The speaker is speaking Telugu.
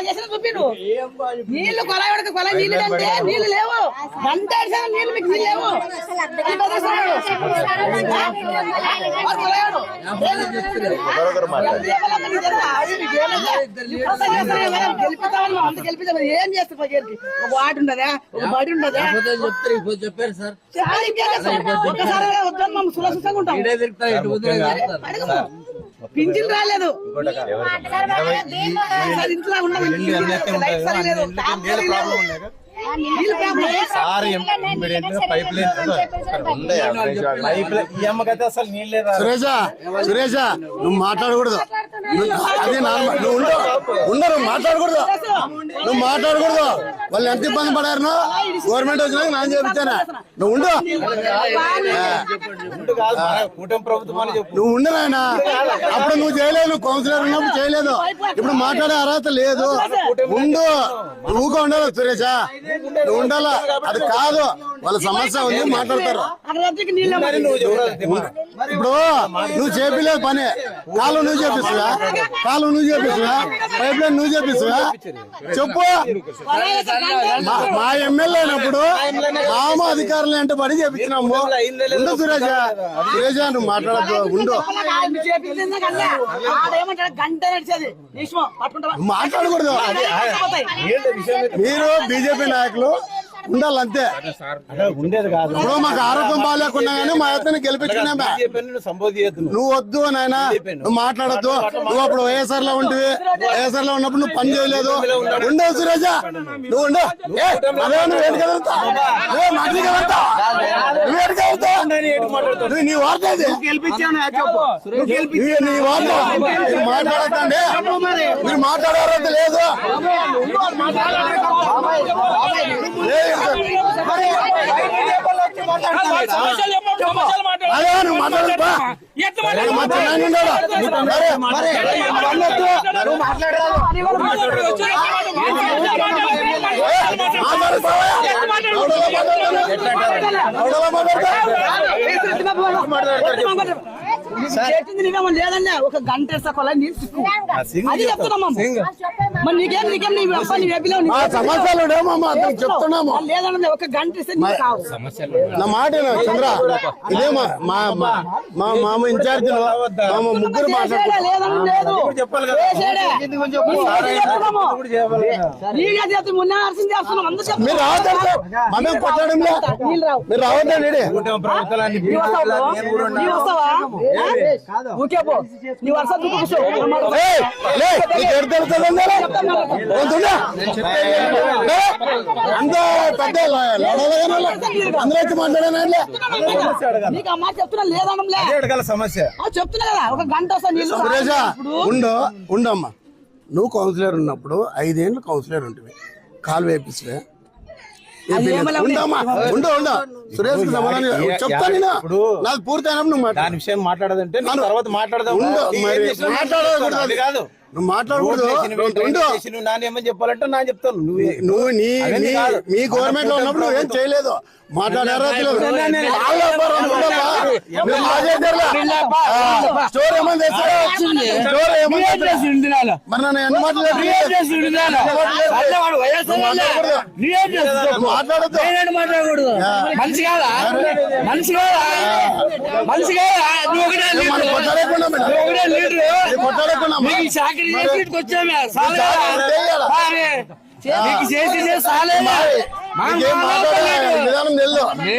చేసిన చూపి నువ్వు నీళ్లు కొలాయి కొలాయి నీళ్లు కంటే నీళ్లు లేవు గంట నీళ్లు మీకు నీళ్ళు లేవు గెలిపిస్తామని అంత గెలిపిస్తాం ఏం చేస్తా ఒక వాటి ఉండదా ఒక బడి ఉండదా చెప్పారు సార్ ఒక్కసారి వద్దని మనం సురక్షితంగా ఉంటాం పింఛన్ రాలేదు ఇంట్లో సురేష నువ్వు మాట్లాడకూడదు అది నువ్వు ఉండరు మాట్లాడకూడదు నువ్వు మాట్లాడకూడదు వాళ్ళు ఎంత ఇబ్బంది పడారు గవర్నమెంట్ వచ్చినాక నేను చెప్తానా నువ్వు ఉండు నువ్వు ఉండు నాయన అప్పుడు నువ్వు చేయలేదు నువ్వు కౌన్సిలర్ ఉన్నప్పుడు చేయలేదు ఇప్పుడు మాట్లాడే అర్హత లేదు ఉండు నువ్వుగా ఉండాలి సురేష నువ్వు ఉండాలా అది కాదు వాళ్ళ సమస్య ఉంది మాట్లాడతారు ఇప్పుడు నువ్వు చేపిలేదు పని కాలు నువ్వు చేపిస్తున్నా పైప్ లైన్ నువ్వు చేపిస్తున్నా చెప్పు మా ఎమ్మెల్యే అయినప్పుడు మామ అధికారులు అంటే పడి చేపించినాము ఉండు సురేష నువ్వు మాట్లాడద్దు ఉండు మాట్లాడకూడదు మీరు బీజేపీ నాయకులు ఉండాలంతే ఉండేది కాదు ఇప్పుడు మాకు ఆరోగ్యం బాగాలేకున్నా గానీ మా అతన్ని గెలిపించుకున్నా నువ్వు వద్దు నాయన నువ్వు మాట్లాడద్దు నువ్వు అప్పుడు వైఎస్ఆర్ లో ఉంటివి వైఎస్ఆర్ లో ఉన్నప్పుడు నువ్వు పని చేయలేదు ఉండవు సురేష నువ్వు ఉండు నువ్వు ఏడుకెళ్తావు నీ వార్త నీ వార్త మాట్లాడకండి మీరు మాట్లాడారంత లేదు అదే నువ్వు మాట్లాడతా లేదన్నా ఒక గంట అది చెప్తున్నాం మరి నీకేం సమస్యలు చెప్తున్నాము లేదన్నా ఒక గంట నా మాట చంద్ర ఇదే మా ఇన్ఛార్జ్ ముగ్గురు మీరు రావద్దంటే మనం కొట్టడంలో మీరు రావద్దండి అంత పెద్ద అందరూ వచ్చి మాట్లాడాను సమస్య చెప్తున్నా కదా ఒక గంట సురేష ఉండమ్మా నువ్వు కౌన్సిలర్ ఉన్నప్పుడు 5 ఏళ్ళు కౌన్సిలర్ ఉంటుంది కాలు వేపిస్తే సురేష్ చెప్తా నేను నాకు పూర్తి అయినప్పుడు దాని విషయం మాట్లాడదంటే తర్వాత మాట్లాడదాం మాట్లాడకూడదు కాదు నువ్వు మాట్లాడకూడదు నానేమని చెప్పాలంటే నా చెప్తాను నువ్వు మీ గవర్నమెంట్ లో ఉన్నప్పుడు నువ్వేం చేయలేదు మాట్లాడారు స్టోర్ ఏమని మరి నన్ను ఎన్ని మాట్లాడద్దు చేసి విధానం